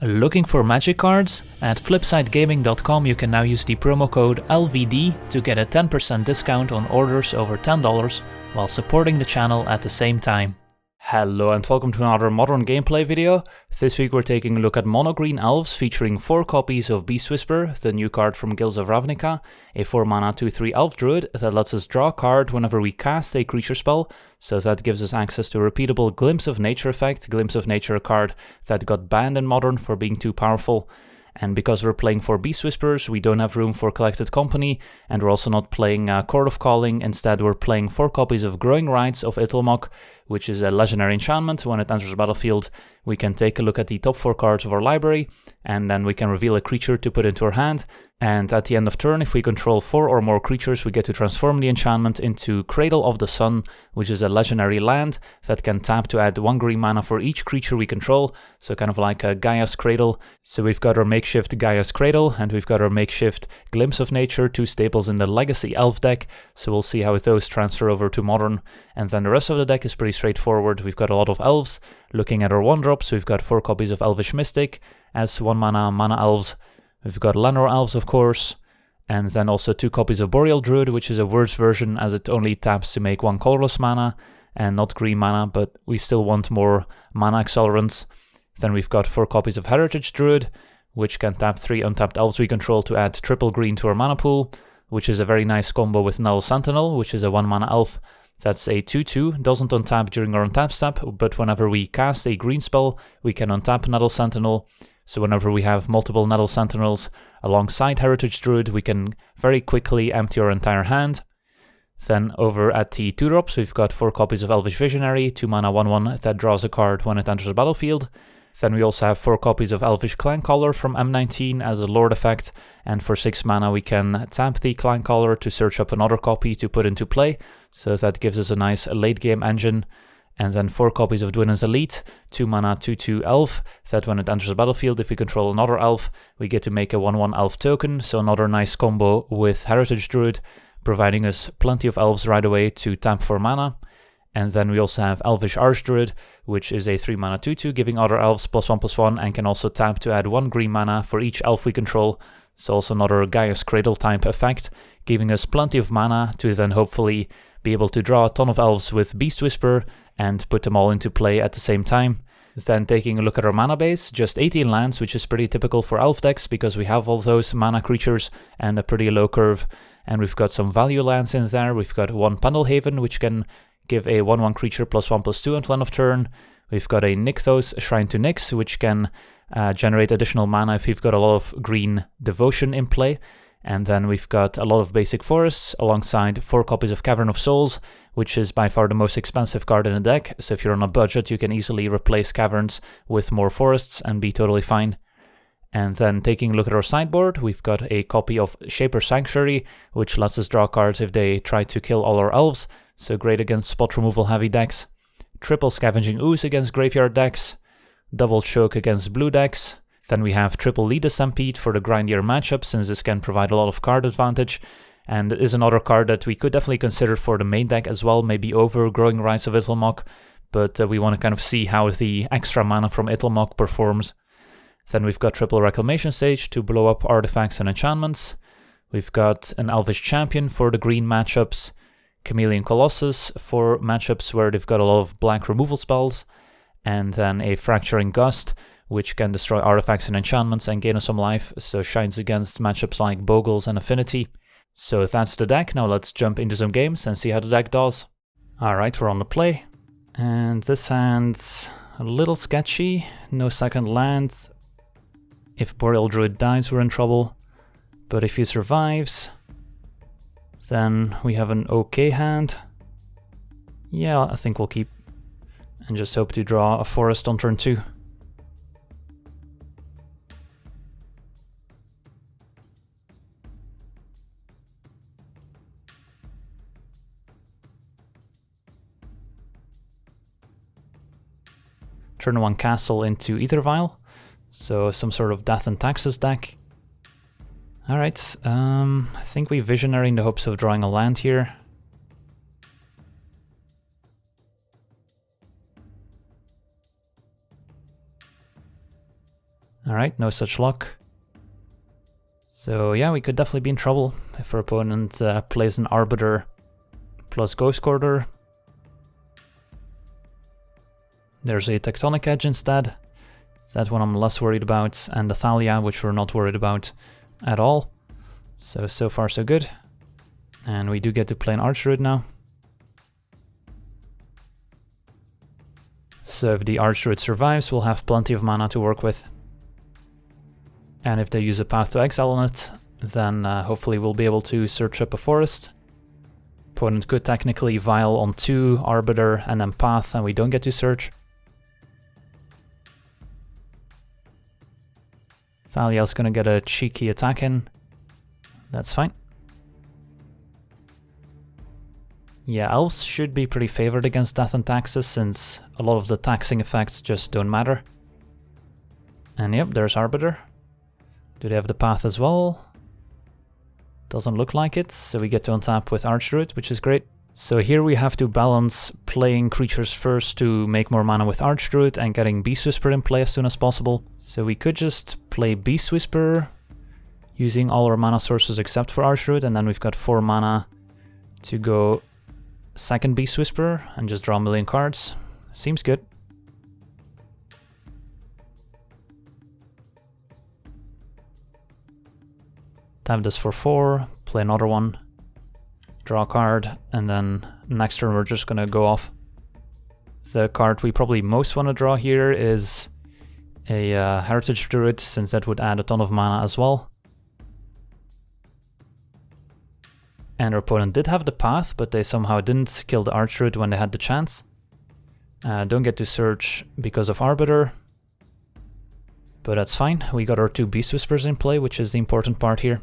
Looking for magic cards? At flipsidegaming.com you can now use the promo code LVD to get a 10% discount on orders over $10 while supporting the channel at the same time. Hello and welcome to another Modern gameplay video. This week we're taking a look at Mono Green Elves featuring 4 copies of Beast Whisper, the new card from Guilds of Ravnica, a 4 mana 2/3 Elf Druid that lets us draw a card whenever we cast a creature spell, so that gives us access to a repeatable Glimpse of Nature effect. Glimpse of Nature, a card that got banned in Modern for being too powerful. And because we're playing 4 Beast Whispers, we don't have room for Collected Company, and we're also not playing Court of Calling. Instead, we're playing 4 copies of Growing Rites of Itlimoc, which is a legendary enchantment. When it enters the battlefield, we can take a look at the top 4 cards of our library, and then we can reveal a creature to put into our hand. And at the end of turn, if we control 4 or more creatures, we get to transform the enchantment into Cradle of the Sun, which is a legendary land that can tap to add 1 green mana for each creature we control, so kind of like a Gaia's Cradle. So we've got our makeshift Gaia's Cradle, and we've got our makeshift Glimpse of Nature, 2 staples in the Legacy Elf deck, so we'll see how those transfer over to Modern. And then the rest of the deck is pretty straightforward. We've got a lot of Elves. Looking at our 1-drops, we've got 4 copies of Elvish Mystic as 1 mana Mana Elves. We've got Llanowar Elves, of course, and then also 2 copies of Boreal Druid, which is a worse version as it only taps to make 1 colorless mana and not green mana, but we still want more mana accelerants. Then we've got 4 copies of Heritage Druid, which can tap 3 untapped Elves we control to add triple green to our mana pool, which is a very nice combo with Null Sentinel, which is a 1 mana Elf. That's a 2/2, doesn't untap during our untap step, but whenever we cast a green spell, we can untap Nettle Sentinel. So whenever we have multiple Nettle Sentinels alongside Heritage Druid, we can very quickly empty our entire hand. Then over at the 2-drops, we've got 4 copies of Elvish Visionary, 2 mana 1/1 that draws a card when it enters the battlefield. Then we also have 4 copies of Elvish Clankcaller from M19 as a Lord effect, and for 6 mana we can tap the Clankcaller to search up another copy to put into play, so that gives us a nice late game engine. And then 4 copies of Dwinnen's Elite, 2 mana 2/2 Elf, that when it enters the battlefield, if we control another Elf, we get to make a 1/1 Elf token, so another nice combo with Heritage Druid, providing us plenty of Elves right away to tap for mana. And then we also have Elvish Archdruid, which is a 3 mana 2/2, giving other Elves +1/+1, and can also tap to add 1 green mana for each Elf we control, so also another Gaia's Cradle type effect, giving us plenty of mana to then hopefully be able to draw a ton of Elves with Beast Whisper and put them all into play at the same time. Then taking a look at our mana base, just 18 lands, which is pretty typical for Elf decks because we have all those mana creatures and a pretty low curve. And we've got some value lands in there. We've got 1 Pendelhaven, which can give a 1/1 creature +1/+2 until end of turn. We've got a Nykthos, Shrine to Nyx, which can generate additional mana if you've got a lot of green Devotion in play. And then we've got a lot of basic forests alongside 4 copies of Cavern of Souls, which is by far the most expensive card in the deck. So if you're on a budget, you can easily replace caverns with more forests and be totally fine. And then taking a look at our sideboard, we've got a copy of Shaper Sanctuary, which lets us draw cards if they try to kill all our Elves. So great against spot removal heavy decks. Triple Scavenging Ooze against graveyard decks. Double Choke against blue decks. Then we have triple Lead Stampede for the grindier matchup, since this can provide a lot of card advantage. And it is another card that we could definitely consider for the main deck as well, maybe over Growing Rites of Itlimoc, but we want to kind of see how the extra mana from Itlimoc performs. Then we've got triple Reclamation Stage to blow up artifacts and enchantments. We've got an Elvish Champion for the green matchups, Chameleon Colossus for matchups where they've got a lot of black removal spells, and then a Fracturing Gust, which can destroy artifacts and enchantments and gain us some life, so shines against matchups like Bogles and Affinity. So that's the deck. Now let's jump into some games and see how the deck does. Alright, we're on the play. And this hand's a little sketchy. No second land. If Boreal Druid dies, we're in trouble. But if he survives, then we have an okay hand. Yeah, I think we'll keep. And just hope to draw a forest on turn 2. Turn 1 castle into Ether Vial, so some sort of Death and Taxes deck. Alright, I think we Visionary in the hopes of drawing a land here. Alright, no such luck. So yeah, we could definitely be in trouble if our opponent plays an Arbiter plus Ghost Quarter. There's a Tectonic Edge instead. That one I'm less worried about, and the Thalia, which we're not worried about at all. So far so good. And we do get to play an Archdruid now. So if the Archdruid survives, we'll have plenty of mana to work with. And if they use a Path to Exile on it, then hopefully we'll be able to search up a forest. Opponent could technically Vial on 2, Arbiter, and then Path, and we don't get to search. Thalia's gonna get a cheeky attack in. That's fine. Yeah, Elves should be pretty favored against Death and Taxes, since a lot of the taxing effects just don't matter. And yep, there's Arbiter. Do they have the Path as well? Doesn't look like it, so we get to untap with Archdruid, which is great. So here we have to balance playing creatures first to make more mana with Archdruid and getting Beast Whisper in play as soon as possible. So we could just play Beast Whisper using all our mana sources except for Archdruid, and then we've got 4 mana to go second Beast Whisper and just draw a million cards. Seems good. Tap this for 4, play another one, draw a card, and then next turn we're just gonna go off. The card we probably most want to draw here is a Heritage Druid, since that would add a ton of mana as well. And our opponent did have the Path, but they somehow didn't kill the Archdruid when they had the chance. Don't get to search because of Arbiter. But that's fine, we got our 2 Beast Whispers in play, which is the important part here.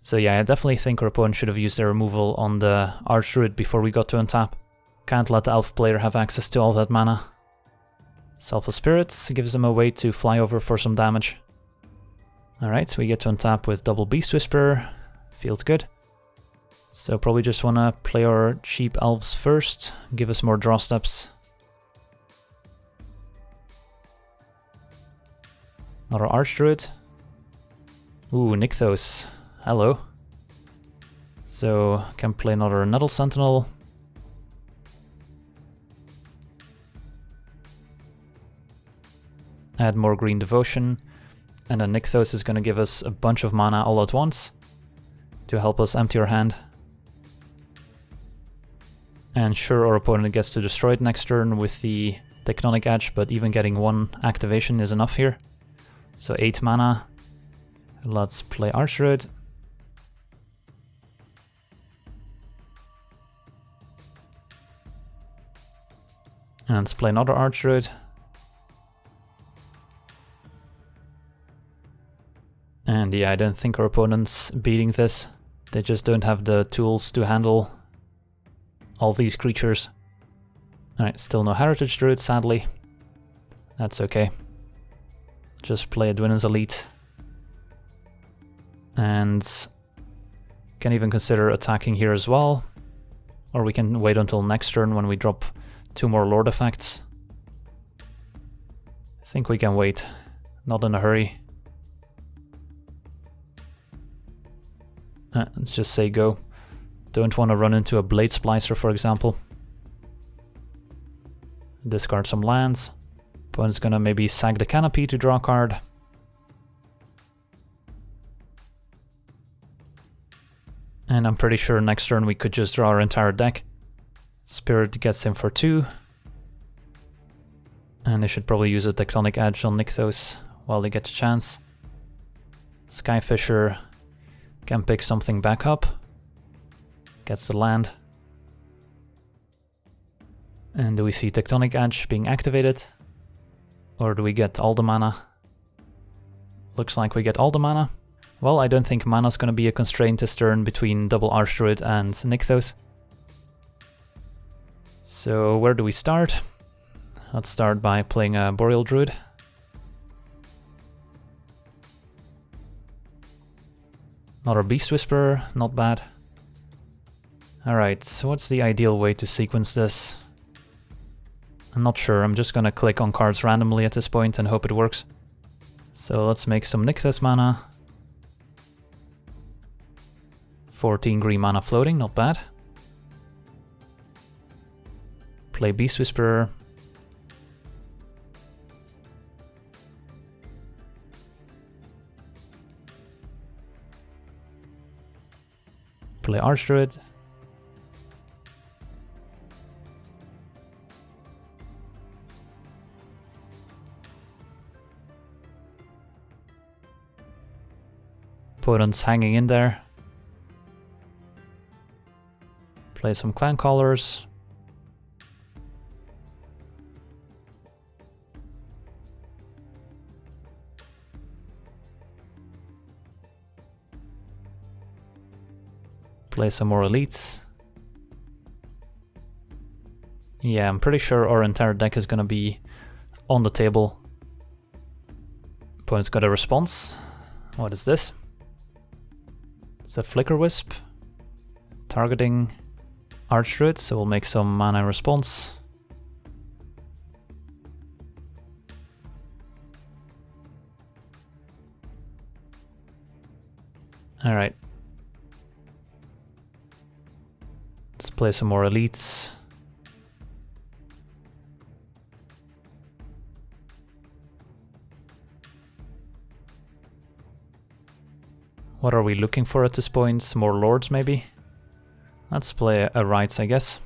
So yeah, I definitely think our opponent should have used their removal on the Archdruid before we got to untap. Can't let the Elf player have access to all that mana. Selfless Spirits gives them a way to fly over for some damage. Alright, we get to untap with double Beast Whisper. Feels good. So probably just want to play our cheap Elves first, give us more draw steps. Another Archdruid. Ooh, Nykthos. Hello. So, can play another Nettle Sentinel. Add more Green Devotion. And then Nykthos is going to give us a bunch of mana all at once to help us empty our hand. And sure, our opponent gets to destroy it next turn with the Tectonic Edge, but even getting 1 activation is enough here. So 8 mana. Let's play Archdruid. And let's play another Archdruid. And yeah, I don't think our opponent's beating this. They just don't have the tools to handle all these creatures. Alright, still no Heritage Druid, sadly. That's okay. Just play a Dwinnen's Elite. And can even consider attacking here as well. Or we can wait until next turn when we drop 2 more Lord effects. I think we can wait. Not in a hurry. Let's just say go. Don't want to run into a Blade Splicer, for example. Discard some lands. Opponent's gonna maybe sack the Canopy to draw a card. And I'm pretty sure next turn we could just draw our entire deck. Spirit gets in for 2. And they should probably use a Tectonic Edge on Nykthos while they get the chance. Skyfisher can pick something back up. Gets the land. And do we see Tectonic Edge being activated? Or do we get all the mana? Looks like we get all the mana. Well, I don't think mana's gonna be a constraint this turn between double Archdruid and Nykthos. So where do we start? Let's start by playing a Boreal Druid. Another Beast Whisperer, not bad. Alright, so what's the ideal way to sequence this? I'm not sure, I'm just gonna click on cards randomly at this point and hope it works. So let's make some Nykthos mana. 14 green mana floating, not bad. Play Beast Whisperer. Play Archdruid. Opponent's hanging in there. Play some Clan Callers. Play some more elites. Yeah, I'm pretty sure our entire deck is gonna be on the table. Opponent's got a response. What is this? It's a Flicker Wisp. Targeting Archdruid, so we'll make some mana in response. Alright. Let's play some more elites. What are we looking for at this point? Some more lords, maybe? Let's play a rights, I guess.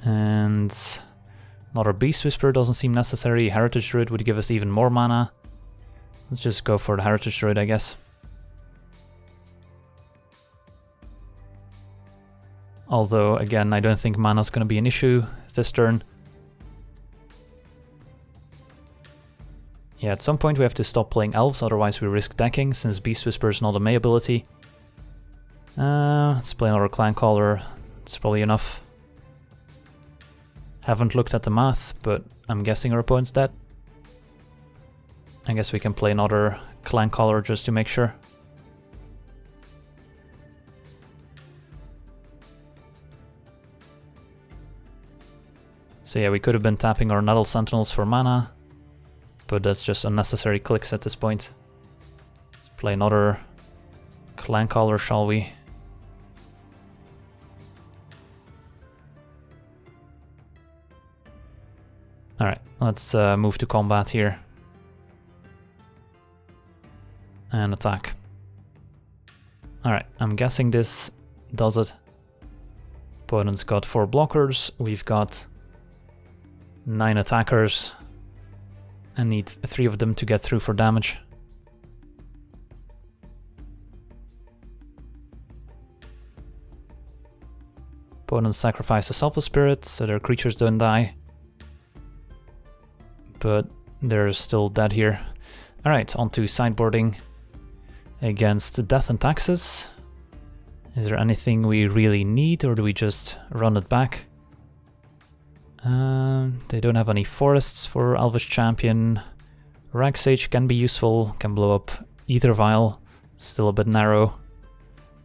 And another Beast Whisperer doesn't seem necessary. Heritage Druid would give us even more mana. Let's just go for the Heritage Druid, I guess. Although, again, I don't think mana's gonna be an issue this turn. Yeah, at some point we have to stop playing Elves, otherwise we risk decking, since Beast Whisperer is not a May ability. Let's play another Clan Caller. It's probably enough. Haven't looked at the math, but I'm guessing our opponent's dead. I guess we can play another Clan Caller just to make sure. So yeah, we could have been tapping our Nettle Sentinels for mana, but that's just unnecessary clicks at this point. Let's play another Clan Caller, shall we? Alright, let's move to combat here. And attack. Alright, I'm guessing this does it. Opponent's got 4 blockers, we've got 9 attackers. I need 3 of them to get through for damage. Opponent sacrifice a Selfless Spirit so their creatures don't die. But they're still dead here. Alright, on to sideboarding against Death and Taxes. Is there anything we really need, or do we just run it back? They don't have any forests for Elvish Champion. Rag Sage can be useful, can blow up Ether Vial, still a bit narrow.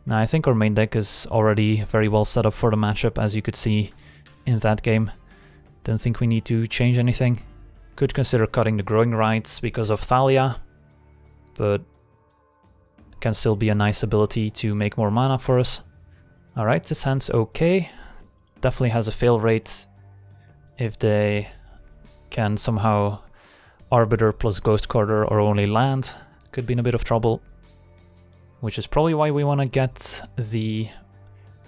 Now I think our main deck is already very well set up for the matchup, as you could see in that game. Don't think we need to change anything. Could consider cutting the Growing Rites because of Thalia, but can still be a nice ability to make more mana for us. Alright, this hand's okay. Definitely has a fail rate. If they can somehow Arbiter plus Ghost Quarter or only land, could be in a bit of trouble. Which is probably why we want to get the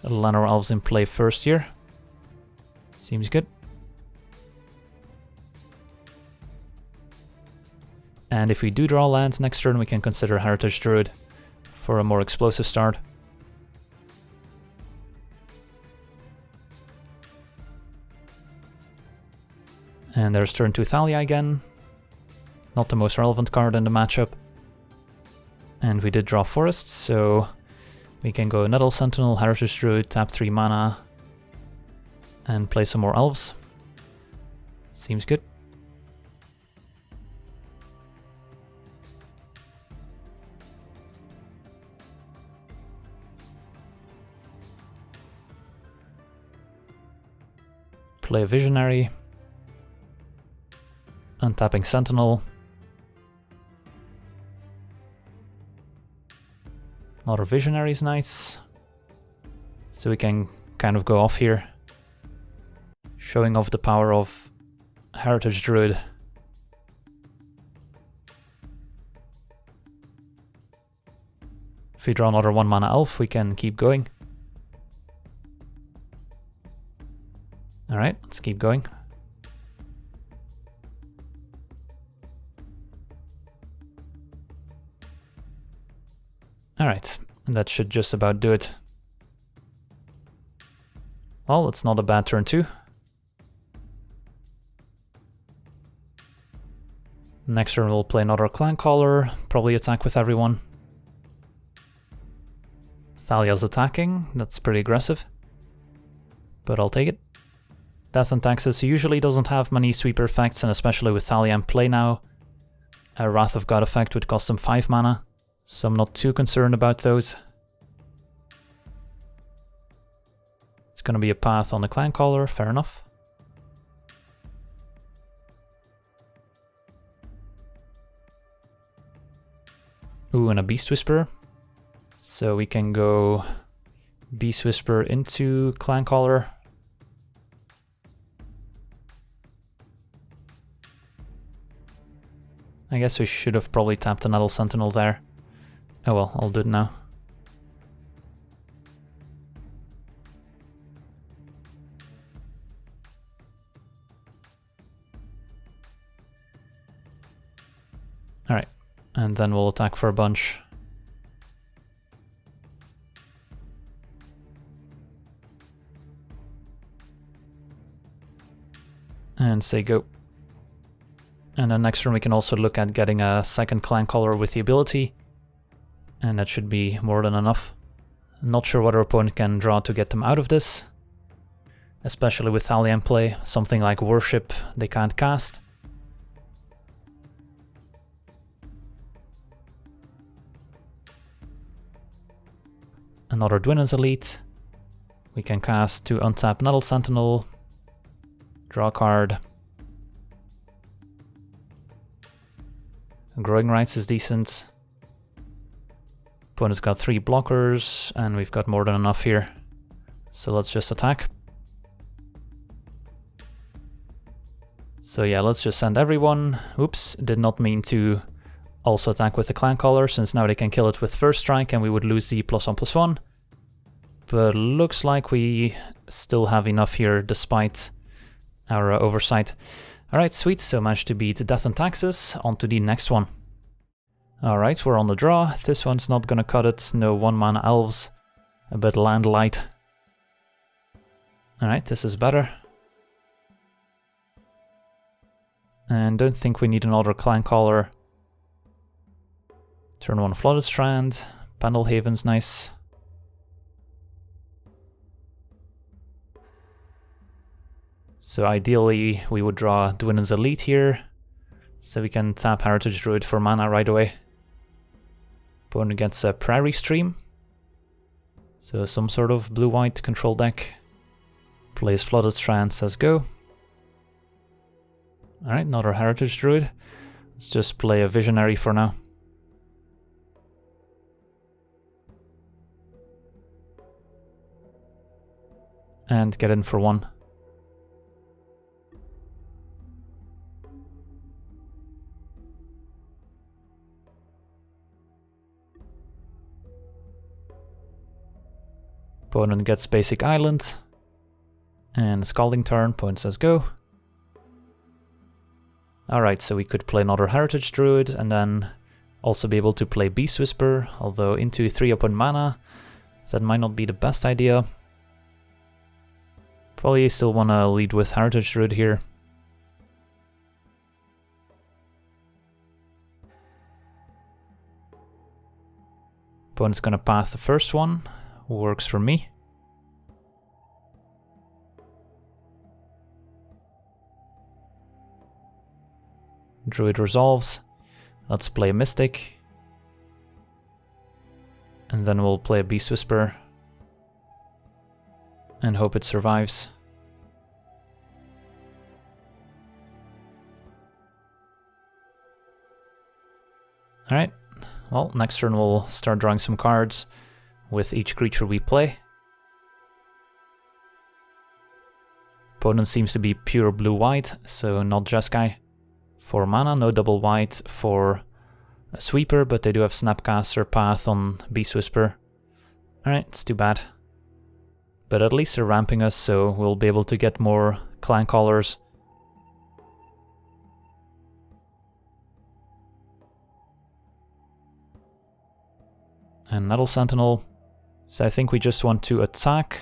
Llanowar Elves in play first here. Seems good. And if we do draw lands next turn, we can consider Heritage Druid for a more explosive start. And there's turn 2 Thalia again. Not the most relevant card in the matchup. And we did draw forests, so we can go Nettle Sentinel, Heritage Druid, tap 3 mana, and play some more Elves. Seems good. Play a Visionary. Untapping Sentinel. Another Visionary is nice. So we can kind of go off here. Showing off the power of Heritage Druid. If we draw another 1 mana elf, we can keep going. Alright, let's keep going. Alright, that should just about do it. Well, it's not a bad turn 2. Next turn we'll play another Clancaller, probably attack with everyone. Thalia's attacking, that's pretty aggressive. But I'll take it. Death and Taxes usually doesn't have many sweeper effects, and especially with Thalia in play now. A Wrath of God effect would cost him 5 mana, so I'm not too concerned about those. It's gonna be a path on the Clancaller, fair enough. Ooh, and a Beast Whisperer. So we can go Beast Whisperer into Clancaller. I guess we should have probably tapped a Nettle Sentinel there. Oh well, I'll do it now. Alright, and then we'll attack for a bunch. And say go. And then next turn we can also look at getting a second Clancaller with the ability. And that should be more than enough. Not sure what our opponent can draw to get them out of this. Especially with Thalia in play, something like Worship they can't cast. Another Dwinnen's Elite. We can cast to untap Nettle Sentinel. Draw a card. Growing Rights is decent. Opponent's got 3 blockers, and we've got more than enough here. So let's just attack. So yeah, let's just send everyone. Oops, did not mean to also attack with the Clancaller, since now they can kill it with first strike and we would lose the +1/+1. But looks like we still have enough here despite our oversight. Alright, sweet, so managed to beat Death and Taxes. On to the next one. Alright, we're on the draw. This one's not gonna cut it. No 1 mana Elves. A bit land light. Alright, this is better. And don't think we need another Clancaller. Turn 1 Flooded Strand. Pendelhaven's nice. So ideally we would draw Dwinnen's Elite here, so we can tap Heritage Druid for mana right away. Opponent gets a Prairie Stream, so some sort of blue-white control deck. Plays Flooded Strand, says go. Alright, another Heritage Druid. Let's just play a Visionary for now. And get in for 1. Opponent gets Basic Island. And a Scalding Turn, opponent says go. Alright, so we could play another Heritage Druid and then also be able to play Beast Whisper, although into 3 open mana. That might not be the best idea. Probably still want to lead with Heritage Druid here. Opponent's gonna path the first one. Works for me. Druid resolves. Let's play a Mystic. And then we'll play a Beast Whisper. And hope it survives. Alright, well, next turn we'll start drawing some cards with each creature we play. Opponent seems to be pure blue-white, so not Jeskai. 4 mana, no double white for a sweeper, but they do have Snapcaster Path on Beast Whisper. Alright, it's too bad. But at least they're ramping us, so we'll be able to get more Clan Callers. And Nettle Sentinel. So I think we just want to attack,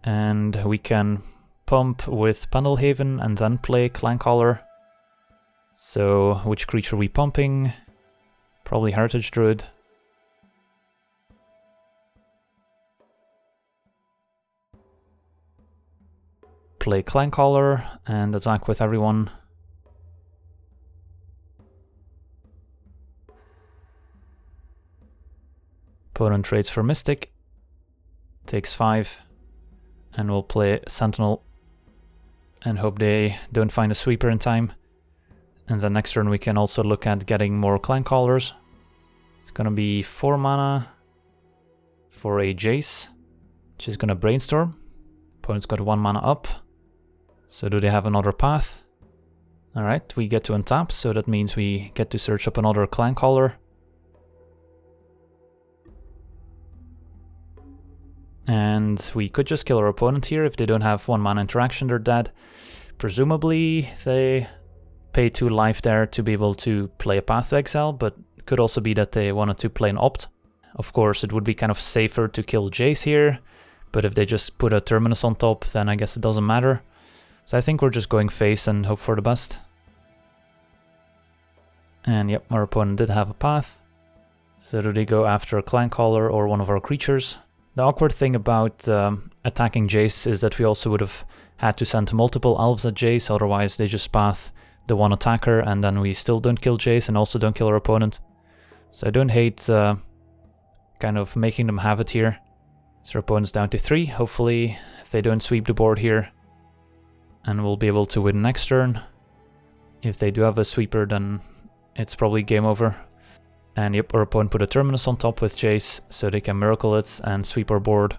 and we can pump with Pendelhaven and then play Clan Caller. So which creature are we pumping? Probably Heritage Druid. Play Clan Caller and attack with everyone. Opponent trades for Mystic, takes 5, and we'll play Sentinel and hope they don't find a sweeper in time. And then next turn we can also look at getting more Clan Callers. It's gonna be 4 mana for a Jace, which is gonna Brainstorm. Opponent's got 1 mana up. So do they have another path? Alright, we get to untap, so that means we get to search up another Clan Caller. And we could just kill our opponent here. If they don't have 1 mana interaction, they're dead. Presumably they pay 2 life there to be able to play a Path to Exile, but it could also be that they wanted to play an Opt. Of course, it would be kind of safer to kill Jace here, but if they just put a Terminus on top, then I guess it doesn't matter. So I think we're just going face and hope for the best. And yep, our opponent did have a path. So do they go after a Clan Caller or one of our creatures? The awkward thing about attacking Jace is that we also would have had to send multiple Elves at Jace, otherwise they just path the one attacker and then we still don't kill Jace and also don't kill our opponent. So I don't hate kind of making them have it here. So our opponent's down to 3, hopefully they don't sweep the board here. And we'll be able to win next turn. If they do have a sweeper, then it's probably game over. And yep, our opponent put a Terminus on top with Jace, so they can miracle it and sweep our board.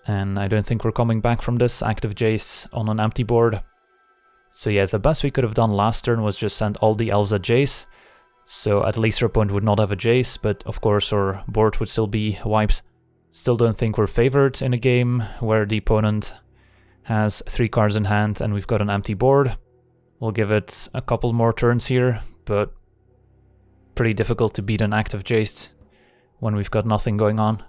And I don't think we're coming back from this active Jace on an empty board. So yeah, the best we could have done last turn was just send all the Elves at Jace. So at least our opponent would not have a Jace, but of course our board would still be wiped. Still don't think we're favored in a game where the opponent has 3 cards in hand and we've got an empty board. We'll give it a couple more turns here, but pretty difficult to beat an active Jace when we've got nothing going on.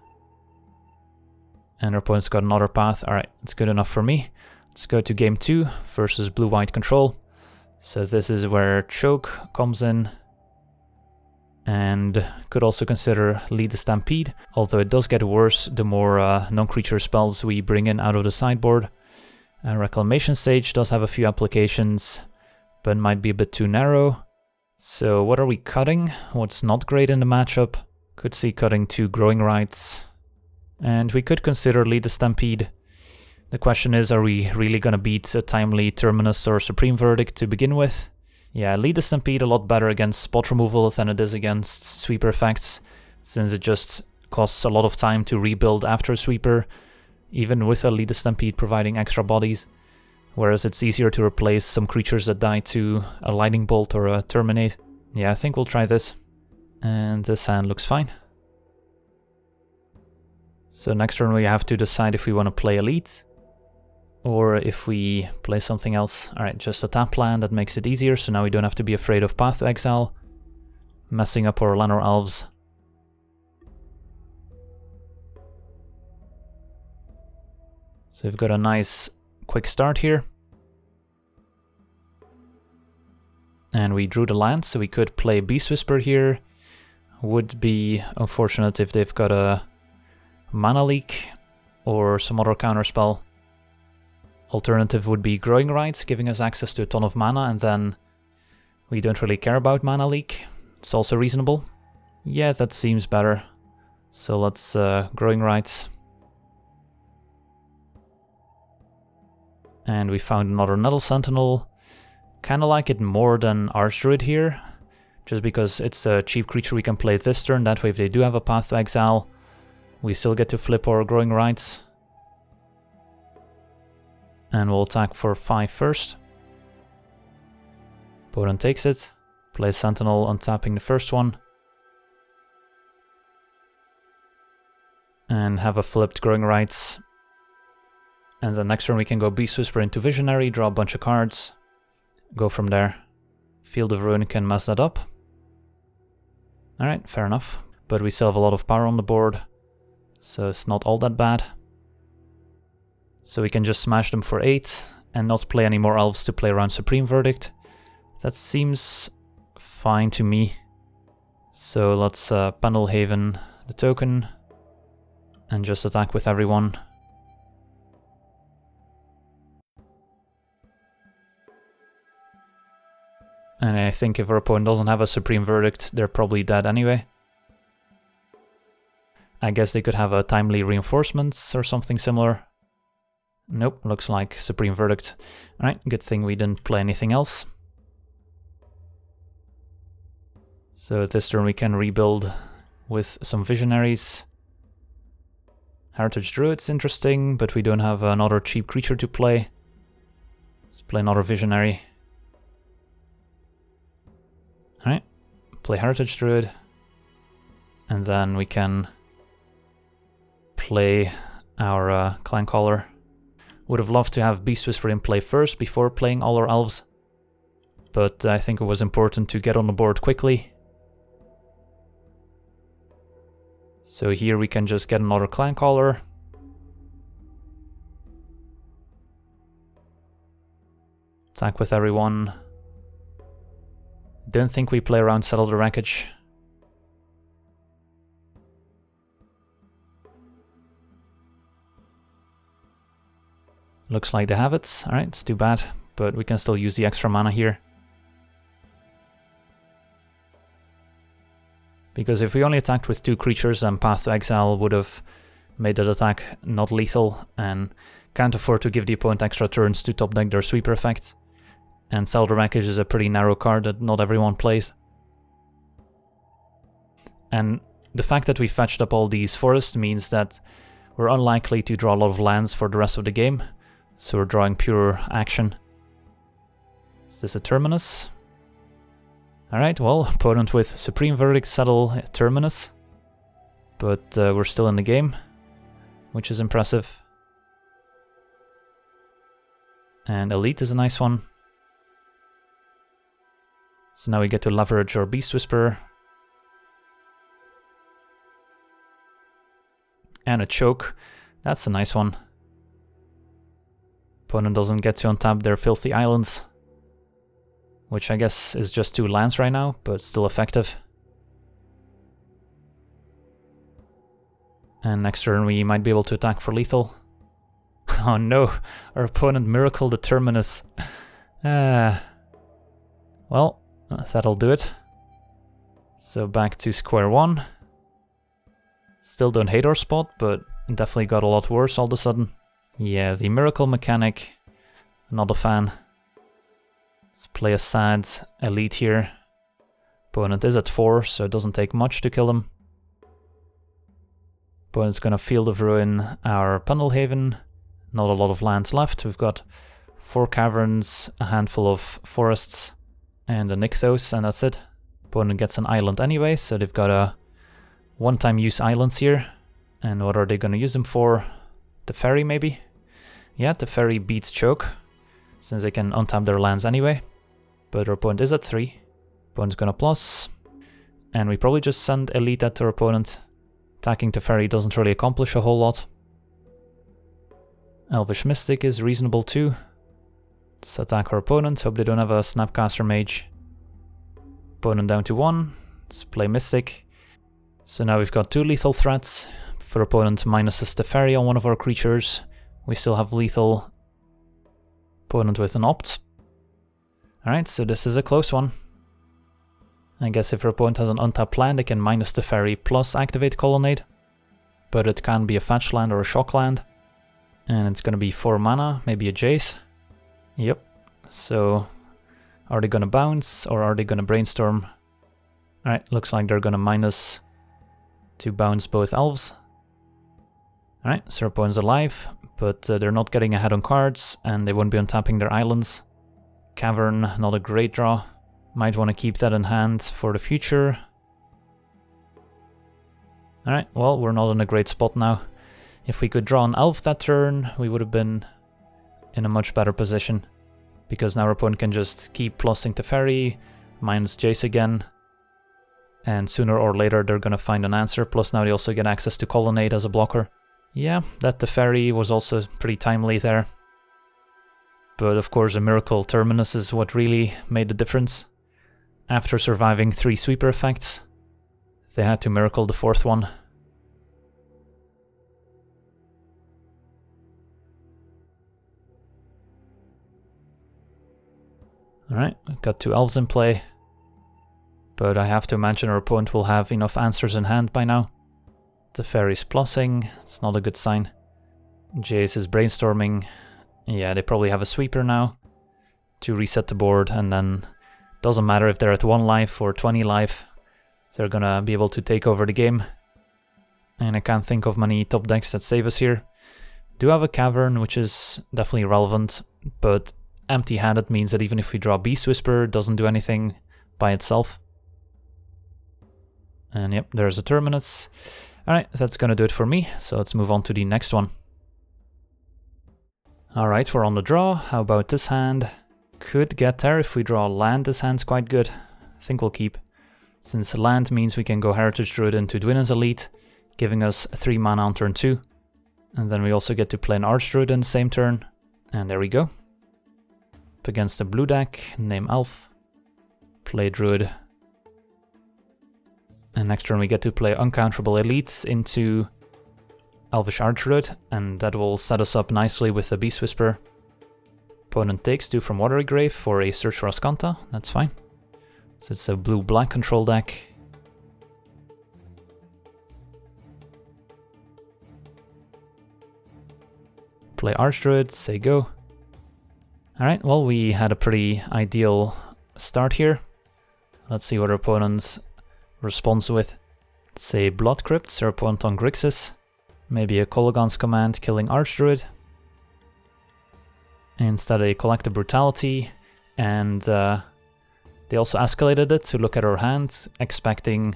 And our opponent's got another path. Alright, it's good enough for me. Let's go to game 2 versus blue-white control. So this is where Choke comes in. And could also consider Lead the Stampede, although it does get worse the more non-creature spells we bring in out of the sideboard. Reclamation Sage does have a few applications, but might be a bit too narrow. So what are we cutting? What's not great in the matchup? Could see cutting 2 Growing Rights. And we could consider Lead the Stampede. The question is, are we really gonna beat a timely Terminus or Supreme Verdict to begin with? Yeah, Lead the Stampede a lot better against spot removal than it is against sweeper effects, since it just costs a lot of time to rebuild after a sweeper, even with a Lead the Stampede providing extra bodies. Whereas it's easier to replace some creatures that die to a Lightning Bolt or a Terminate. Yeah, I think we'll try this. And this hand looks fine. So next turn we have to decide if we want to play Elite or if we play something else. Alright, just a tap land, that makes it easier, so now we don't have to be afraid of Path to Exile, messing up our Llanowar Elves. So we've got a nice quick start here. And we drew the land, so we could play Beast Whisper here. Would be unfortunate if they've got a Mana Leak or some other counterspell. Alternative would be Growing Rights, giving us access to a ton of mana, and then we don't really care about Mana Leak. It's also reasonable. Yeah, that seems better. So let's Growing Rights. And we found another Nettle Sentinel. Kinda like it more than Archdruid here, just because it's a cheap creature we can play this turn. That way if they do have a Path to Exile, we still get to flip our Growing Rights. And we'll attack for 5 first. Opponent takes it, plays Sentinel, untapping the first one. And have a flipped Growing Rights. And the next turn we can go Beast Whisper into Visionary, draw a bunch of cards, go from there. Field of Ruin can mess that up. Alright, fair enough. But we still have a lot of power on the board, so it's not all that bad. So we can just smash them for 8 and not play any more Elves to play around Supreme Verdict. That seems fine to me. So let's Pendelhaven the token and just attack with everyone. And I think if our opponent doesn't have a Supreme Verdict, they're probably dead anyway. I guess they could have a Timely Reinforcements or something similar. Nope, looks like Supreme Verdict. Alright, good thing we didn't play anything else. So this turn we can rebuild with some Visionaries. Heritage Druid's interesting, but we don't have another cheap creature to play. Let's play another Visionary. Alright, play Heritage Druid, and then we can play our Clan Caller. Would have loved to have Beast Whisper in play first before playing all our Elves, but I think it was important to get on the board quickly. So here we can just get another Clan Caller. Attack with everyone. Don't think we play around Settle the Wreckage. Looks like they have it. Alright, it's too bad, but we can still use the extra mana here. Because if we only attacked with 2 creatures, then Path to Exile would have made that attack not lethal, and can't afford to give the opponent extra turns to top deck their sweeper effect. And Settle the Wreckage is a pretty narrow card that not everyone plays. And the fact that we fetched up all these forests means that we're unlikely to draw a lot of lands for the rest of the game, so we're drawing pure action. Is this a Terminus? Alright, well, opponent with Supreme Verdict settle Terminus, but we're still in the game, which is impressive. And Elite is a nice one. So now we get to leverage our Beast Whisperer. And a Choke. That's a nice one. Opponent doesn't get to untap their Filthy Islands, which I guess is just 2 lands right now, but still effective. And next turn we might be able to attack for lethal. Oh no, our opponent Miracle the Terminus. Well, that'll do it. So back to square one. Still don't hate our spot, but definitely got a lot worse all of a sudden. Yeah, the Miracle mechanic, not a fan. Let's play a sad Elite here. Opponent is at 4, so it doesn't take much to kill him. Opponent's gonna Field of Ruin our Pendelhaven. Not a lot of lands left. We've got 4 caverns, a handful of forests, and a Nykthos, and that's it. Opponent gets an island anyway, so they've got a one-time use islands here. And what are they gonna use them for? The ferry, maybe? Yeah, the ferry beats Choke, since they can untap their lands anyway. But our opponent is at 3. Opponent's gonna plus. And we probably just send Elite at our opponent. Attacking the ferry doesn't really accomplish a whole lot. Elvish Mystic is reasonable too. Let's attack our opponent, hope they don't have a Snapcaster Mage. Opponent down to 1. Let's play Mystic. So now we've got 2 lethal threats. For opponent minuses the ferry on one of our creatures. We still have lethal. Opponent with an opt. Alright, so this is a close one. I guess if your opponent has an untapped land, they can minus the ferry plus activate Colonnade. But it can be a fetch land or a shock land. And it's gonna be 4 mana, maybe a Jace. Yep. So, are they gonna bounce or are they gonna brainstorm? Alright, looks like they're gonna mine us to bounce both elves. Alright, so our opponent's alive, but they're not getting ahead on cards, and they won't be untapping their islands. Cavern, not a great draw. Might want to keep that in hand for the future. Alright, well, we're not in a great spot now. If we could draw an elf that turn, we would have been in a much better position. Because now our opponent can just keep plussing Teferi, minus Jace again. And sooner or later they're gonna find an answer, plus now they also get access to Colonnade as a blocker. Yeah, that Teferi was also pretty timely there. But of course a Miracle Terminus is what really made the difference. After surviving 3 sweeper effects, they had to miracle the 4th one. Alright, got 2 elves in play. But I have to imagine our opponent will have enough answers in hand by now. The Teferi's plussing, it's not a good sign. Jace is brainstorming. Yeah, they probably have a sweeper now to reset the board, and then doesn't matter if they're at 1 life or 20 life, they're gonna be able to take over the game. And I can't think of many top decks that save us here. Do have a Cavern, which is definitely relevant, but empty-handed means that even if we draw Beast Whisper, it doesn't do anything by itself. And yep, there's a Terminus. Alright, that's gonna do it for me, so let's move on to the next one. Alright, we're on the draw. How about this hand? Could get there if we draw land. This hand's quite good. I think we'll keep. Since land means we can go Heritage Druid into Dwinnen's Elite, giving us 3 mana on turn 2. And then we also get to play an Archdruid in the same turn. And there we go. Up against a blue deck, name Elf. Play Druid. And next turn we get to play Uncounterable Elites into Elvish Archdruid, and that will set us up nicely with a Beast Whisper. Opponent takes 2 from Watery Grave for a Search for Azcanta, that's fine. So it's a blue-black control deck. Play Archdruid, say go. Alright, well, we had a pretty ideal start here. Let's see what our opponents responds with. Say Blood Crypt, our opponent on Grixis. Maybe a Kolaghan's Command killing Archdruid. Instead they collect the Brutality, and they also escalated it to look at our hand, expecting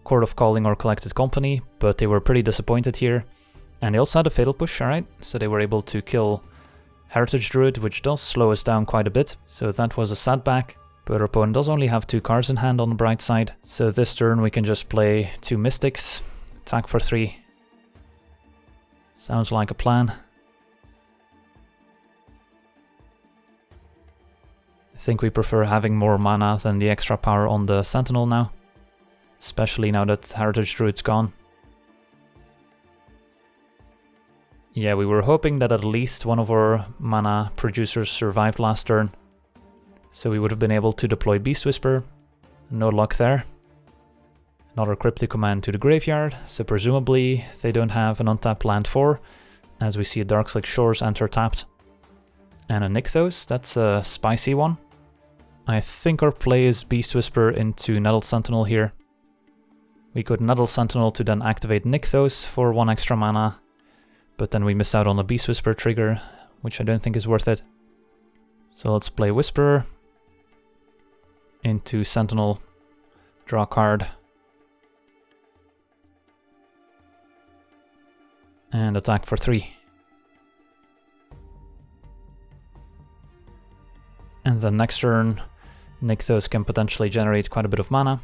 Court of Calling or Collected Company, but they were pretty disappointed here. And they also had a Fatal Push, alright, so they were able to kill Heritage Druid, which does slow us down quite a bit, so that was a setback. But our opponent does only have 2 cards in hand on the bright side, so this turn we can just play 2 Mystics, attack for 3. Sounds like a plan. I think we prefer having more mana than the extra power on the Sentinel now, especially now that Heritage Druid's gone. Yeah, we were hoping that at least one of our mana producers survived last turn, so we would have been able to deploy Beast Whisper. No luck there. Another Cryptic Command to the graveyard, so presumably they don't have an untapped land 4, as we see a Darkslick Shores enter tapped. And a Nykthos, that's a spicy one. I think our play is Beast Whisper into Nettled Sentinel here. We could Nettled Sentinel to then activate Nykthos for 1 extra mana, but then we miss out on the Beast Whisper trigger, which I don't think is worth it. So let's play Whisperer into Sentinel, draw a card, and attack for 3. And then next turn, Nykthos can potentially generate quite a bit of mana.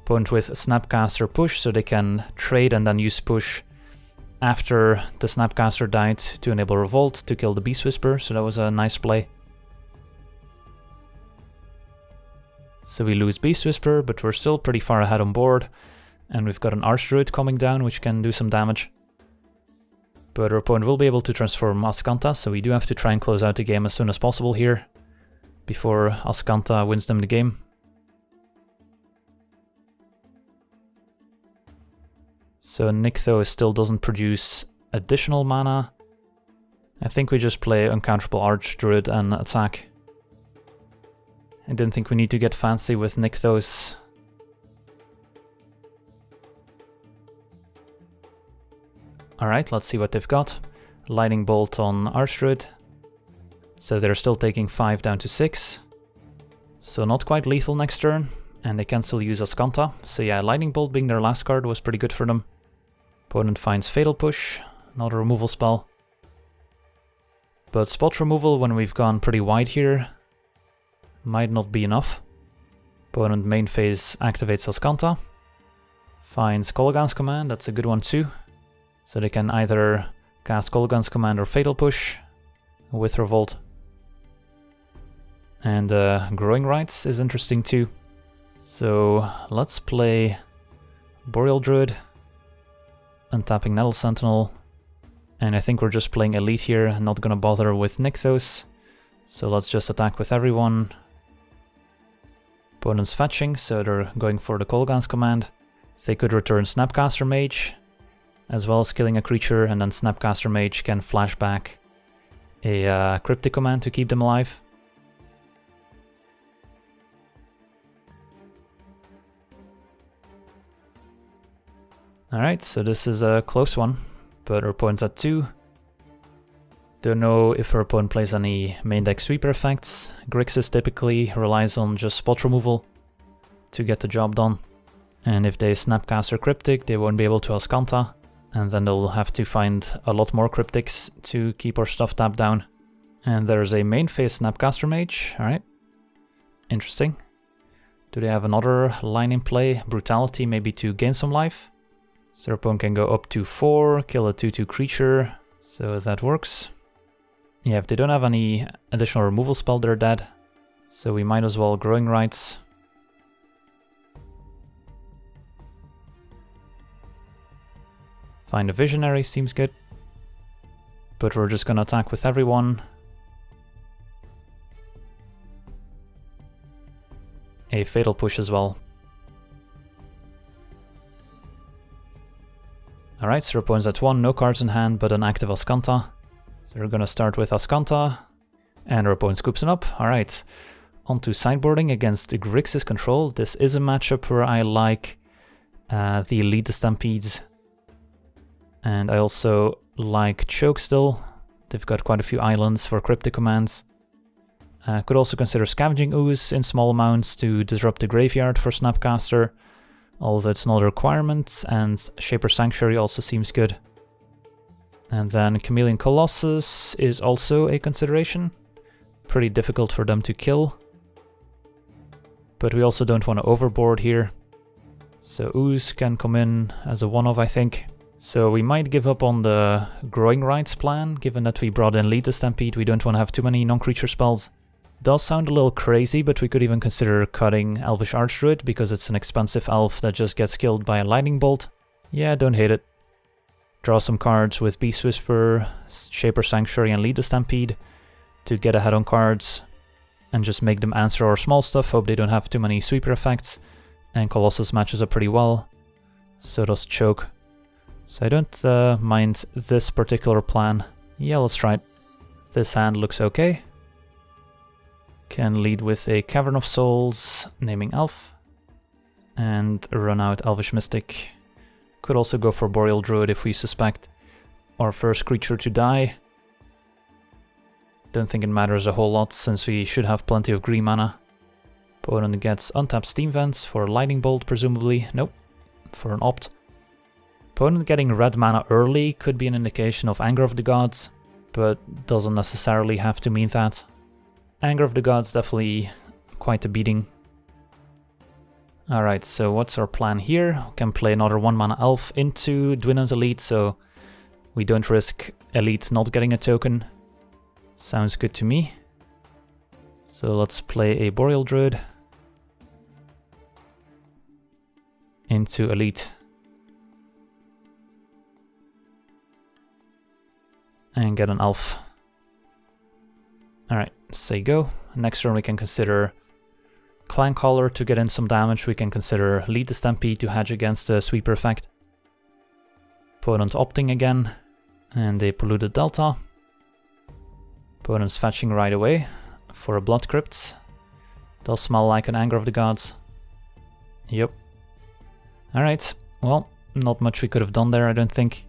Opponent with Snapcaster Push, so they can trade and then use Push after the Snapcaster died to enable Revolt to kill the Beast Whisper, so that was a nice play. So we lose Beast Whisper, but we're still pretty far ahead on board, and we've got an Archdruid coming down which can do some damage. But our opponent will be able to transform Azcanta, so we do have to try and close out the game as soon as possible here, before Azcanta wins them the game. So Nykthos still doesn't produce additional mana. I think we just play Uncounterable Archdruid and attack. I didn't think we need to get fancy with Nykthos. Alright, let's see what they've got. Lightning Bolt on Archdruid. So they're still taking 5 down to 6. So not quite lethal next turn. And they can still use Azcanta. So yeah, Lightning Bolt being their last card was pretty good for them. Opponent finds Fatal Push, another removal spell. But spot removal when we've gone pretty wide here might not be enough. Opponent main phase activates Azcanta. Finds Kolaghan's Command, that's a good one too. So they can either cast Kolaghan's Command or Fatal Push with Revolt. And Growing Rites is interesting too. So let's play Boreal Druid, untapping Nettle Sentinel, and I think we're just playing Elite here, not gonna bother with Nykthos. So let's just attack with everyone. Opponent's fetching, so they're going for the Kolaghan's Command. They could return Snapcaster Mage, as well as killing a creature, and then Snapcaster Mage can flash back a Cryptic Command to keep them alive. Alright, so this is a close one, but our opponent's at 2. Don't know if our opponent plays any main deck sweeper effects. Grixis typically relies on just spot removal to get the job done. And if they Snapcaster Cryptic, they won't be able to Azcanta, and then they'll have to find a lot more Cryptics to keep our stuff tapped down. And there's a main phase Snapcaster Mage, alright. Interesting. Do they have another line in play? Brutality, maybe to gain some life? So our opponent can go up to 4, kill a 2/2 creature, so that works. Yeah, if they don't have any additional removal spell, they're dead. So we might as well Growing Rites. Find a Visionary, seems good. But we're just gonna attack with everyone. A Fatal Push as well. Alright, so our opponent's at 1, no cards in hand, but an active Azcanta. So we're gonna start with Azcanta, and our opponent scoops it up. Alright, on to sideboarding against Grixis control. This is a matchup where I like the Elite Stampedes. And I also like Choke still. They've got quite a few islands for Cryptic Commands. Could also consider Scavenging Ooze in small amounts to disrupt the graveyard for Snapcaster, although it's not a requirement, and Shaper Sanctuary also seems good. And then Chameleon Colossus is also a consideration. Pretty difficult for them to kill. But we also don't want to overboard here. So Ooze can come in as a one-off, I think. So we might give up on the Growing Rites plan, given that we brought in Lead the Stampede. We don't want to have too many non-creature spells. Does sound a little crazy, but we could even consider cutting Elvish Archdruid, because it's an expensive elf that just gets killed by a lightning bolt. Yeah, don't hate it. Draw some cards with Beast Whisperer, Shaper Sanctuary and Lead the Stampede to get ahead on cards and just make them answer our small stuff. Hope they don't have too many sweeper effects. And Colossus matches up pretty well. So does Choke. So I don't mind this particular plan. Yeah, let's try it. This hand looks okay. Can lead with a Cavern of Souls, naming Elf. And run out Elvish Mystic. Could also go for Boreal Druid if we suspect our first creature to die. Don't think it matters a whole lot, since we should have plenty of green mana. Opponent gets untapped Steam Vents for Lightning Bolt, presumably. Nope, for an opt. Opponent getting red mana early could be an indication of Anger of the Gods, but doesn't necessarily have to mean that. Anger of the Gods definitely quite a beating. Alright, so what's our plan here? We can play another 1 mana elf into Dwinen's Elite, so we don't risk Elite not getting a token. Sounds good to me. So let's play a Boreal Druid into Elite. And get an elf. Alright, say go. Next turn we can consider Clankcaller to get in some damage. We can consider Lead the Stampede to hedge against the sweeper effect. Opponent opting again. And a Polluted Delta. Opponent's fetching right away for a Blood Crypt. Does smell like an Anger of the Gods. Yep. Alright, well, not much we could have done there, I don't think.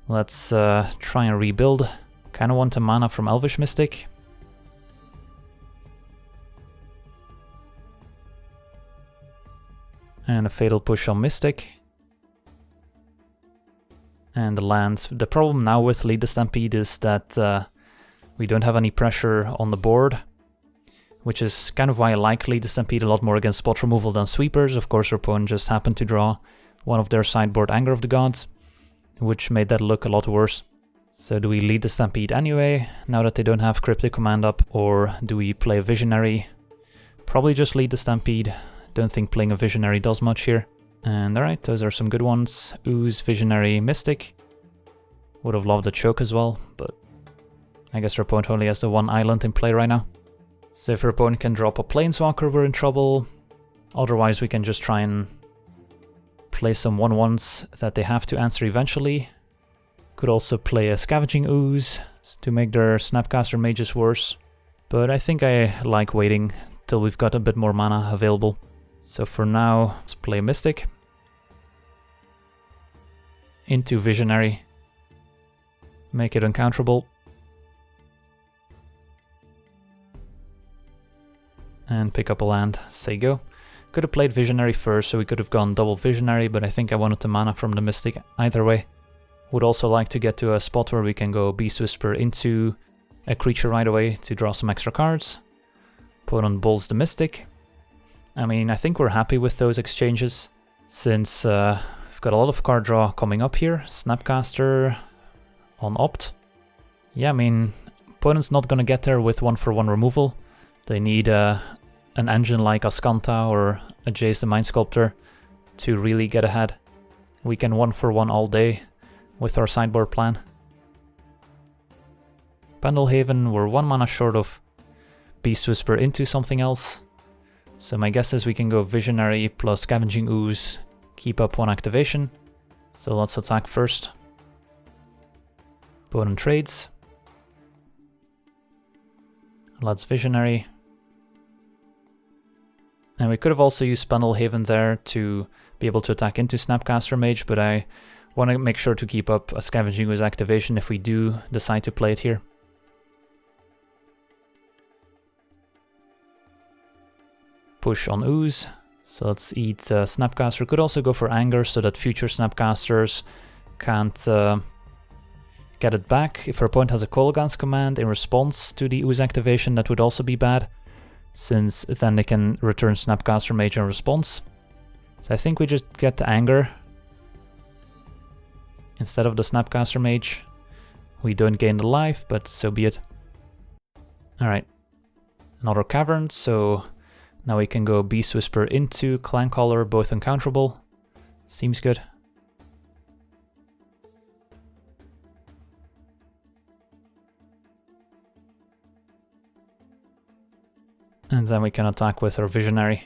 Let's try and rebuild. Kinda want a mana from Elvish Mystic. And a Fatal Push on Mystic. And the land. The problem now with Lead the Stampede is that we don't have any pressure on the board, which is kind of why I like Lead the Stampede a lot more against spot removal than sweepers. Of course, our opponent just happened to draw one of their sideboard Anger of the Gods, which made that look a lot worse. So do we Lead the Stampede anyway, now that they don't have Cryptic Command up, or do we play a Visionary? Probably just Lead the Stampede. Don't think playing a Visionary does much here. And alright, those are some good ones. Ooze, Visionary, Mystic. Would have loved a Choke as well, but I guess our opponent only has the one island in play right now. So if our opponent can drop a Planeswalker, we're in trouble. Otherwise we can just try and play some 1/1s that they have to answer eventually. Could also play a Scavenging Ooze to make their Snapcaster Mages worse. But I think I like waiting till we've got a bit more mana available. So for now, let's play Mystic. Into Visionary. Make it uncounterable. And pick up a land. Say go. Could have played Visionary first, so we could have gone double Visionary, but I think I wanted the mana from the Mystic either way. Would also like to get to a spot where we can go Beast Whisper into a creature right away to draw some extra cards. Put on Bulls the Mystic. I mean, I think we're happy with those exchanges, since we've got a lot of card draw coming up here. Snapcaster on Opt. Yeah, I mean, opponent's not gonna get there with 1/1 removal. They need an engine like Ascanta or a Jace the Mind Sculptor to really get ahead. We can 1/1 all day with our sideboard plan. Pendelhaven, we're 1 mana short of Beast Whisper into something else. So my guess is we can go Visionary plus Scavenging Ooze, keep up 1 activation. So let's attack first. Opponent trades. Let's Visionary. And we could have also used Pendelhaven there to be able to attack into Snapcaster Mage, but I want to make sure to keep up a Scavenging Ooze activation if we do decide to play it here. Push on Ooze, so let's eat Snapcaster. Could also go for Anger so that future Snapcasters can't get it back. If our opponent has a Kolaghan's command in response to the Ooze activation, that would also be bad, since then they can return Snapcaster Mage in response. So I think we just get the Anger instead of the Snapcaster Mage. We don't gain the life, but so be it. Alright, another Cavern, so now we can go Beast Whisper into Clankcaller, both uncounterable. Seems good. And then we can attack with our Visionary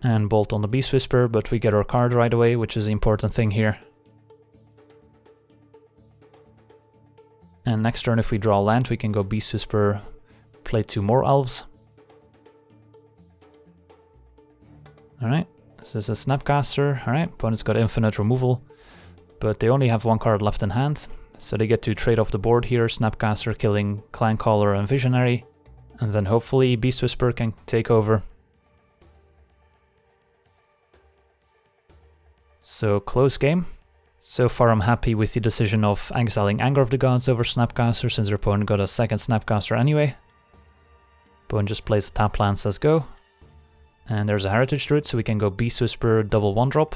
and bolt on the Beast Whisper, but we get our card right away, which is the important thing here. And next turn, if we draw land, we can go Beast Whisper, play 2 more Elves. Alright, this is a Snapcaster. Alright, opponent's got infinite removal, but they only have 1 card left in hand, so they get to trade off the board here. Snapcaster killing Clankcaller and Visionary, and then hopefully Beast Whisper can take over. So close game. So far I'm happy with the decision of exiling Anger of the Gods over Snapcaster, since their opponent got a second Snapcaster anyway. Opponent just plays a tap land, says go. And there's a Heritage Druid, so we can go Beast Whisper, double 1-drop.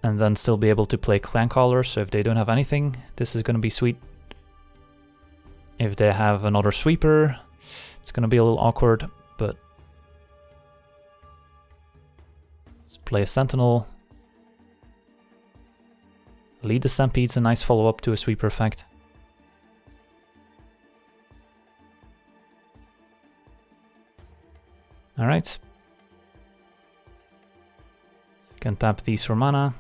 And then still be able to play Clankcaller, so if they don't have anything, this is going to be sweet. If they have another Sweeper, it's going to be a little awkward, but... let's play a Sentinel. Lead the Stampede's a nice follow-up to a Sweeper effect. Alright. Can tap these for mana.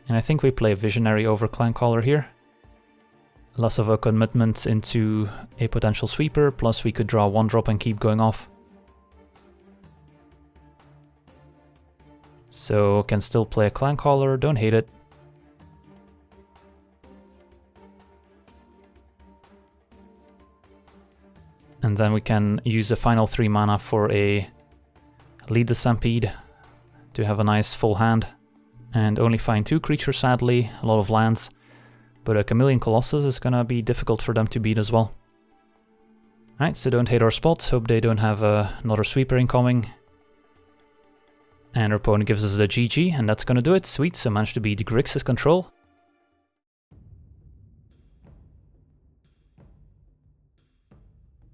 And I think we play Visionary over Clankcaller here. less of a commitment into a potential sweeper, plus we could draw 1-drop and keep going off. So can still play a Clan Caller, don't hate it. And then we can use the final 3 mana for a Lead the Stampede to have a nice full hand. And only find 2 creatures sadly, a lot of lands. But a Chameleon Colossus is gonna be difficult for them to beat as well. Alright, so don't hate our spot, hope they don't have another sweeper incoming. And our opponent gives us the GG, and that's gonna do it. Sweet, so managed to beat Grixis control.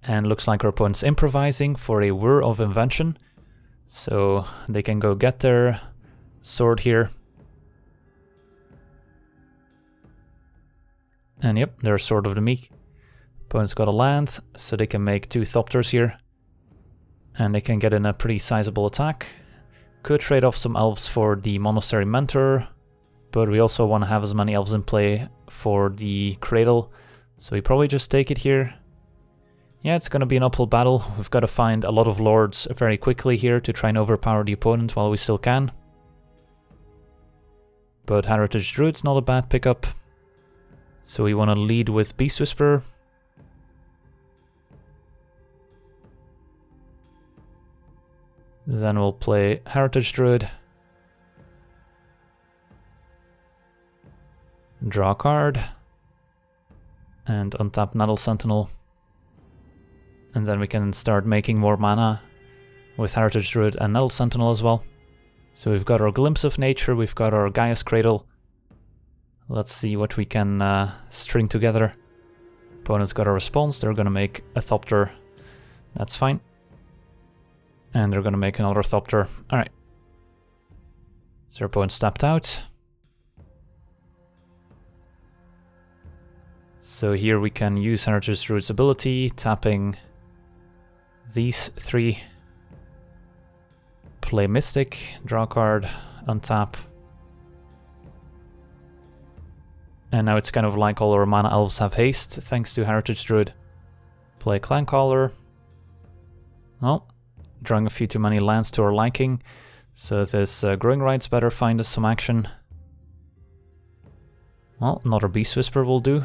And looks like our opponent's improvising for a Whir of Invention. So they can go get their sword here. And yep, there's Sword of the Meek. Opponent's got a land, so they can make 2 Thopters here. And they can get in a pretty sizable attack. Could trade off some elves for the Monastery Mentor, but we also want to have as many elves in play for the Cradle, so we probably just take it here. Yeah, it's going to be an uphill battle. We've got to find a lot of lords very quickly here to try and overpower the opponent while we still can. But Heritage Druid's not a bad pickup. So we want to lead with Beast Whisperer. Then we'll play Heritage Druid. Draw a card. And untap Nettle Sentinel. And then we can start making more mana with Heritage Druid and Nettle Sentinel as well. So we've got our Glimpse of Nature, we've got our Gaia's Cradle. Let's see what we can string together. Opponent's got a response, they're gonna make a Thopter. That's fine. And they're gonna make another Thopter. Alright. So our opponent stepped out. So here we can use Heritage Druid's ability, tapping these 3. Play Mystic, draw a card, untap. And now it's kind of like all our mana elves have haste, thanks to Heritage Druid. Play Clan Caller. Oh, drawing a few too many lands to our liking. So this Growing Rights better find us some action. Well, another Beast Whisper will do.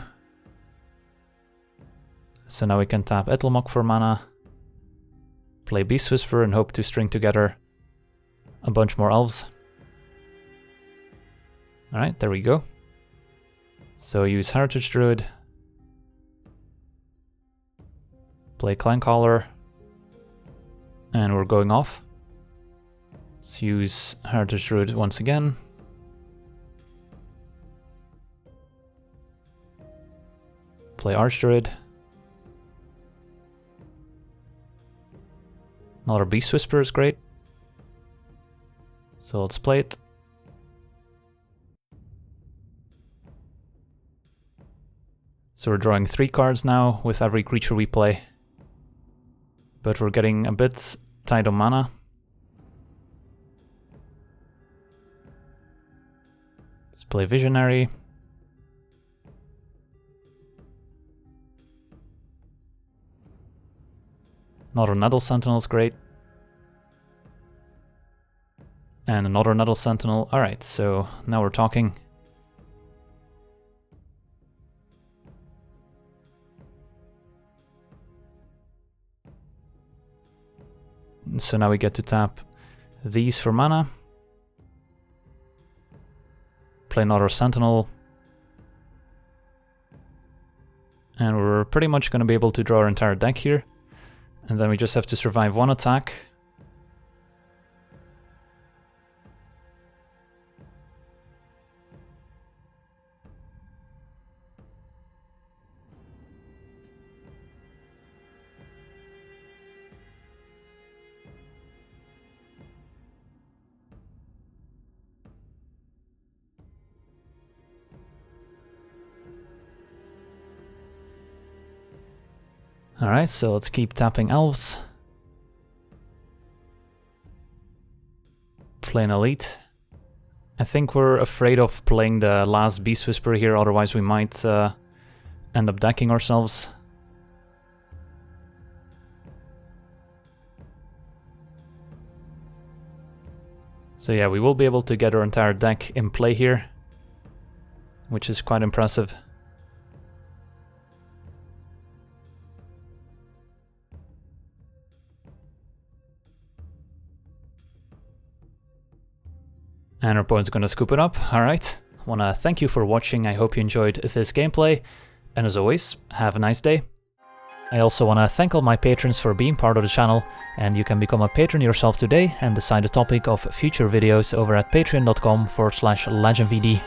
So now we can tap Itlimoc for mana. Play Beast Whisper and hope to string together a bunch more elves. Alright, there we go. So use Heritage Druid. Play Clan Caller. And we're going off. Let's use Heritage Druid once again. Play Archdruid. Another Beast Whisper is great. So let's play it. So we're drawing 3 cards now with every creature we play. But we're getting a bit tight on mana. Let's play Visionary. Another Nettle Sentinel is great. And another Nettle Sentinel. Alright, so now we're talking. So now we get to tap these for mana. Play another Sentinel. And we're pretty much going to be able to draw our entire deck here. And then we just have to survive 1 attack. Alright, so let's keep tapping Elves. Play an Elite. I think we're afraid of playing the last Beast Whisperer here, otherwise we might end up decking ourselves. So yeah, we will be able to get our entire deck in play here, which is quite impressive. And our opponent's gonna scoop it up. Alright, wanna thank you for watching, I hope you enjoyed this gameplay, and as always, have a nice day. I also wanna thank all my patrons for being part of the channel, and you can become a patron yourself today and decide the topic of future videos over at patreon.com/LegenVD.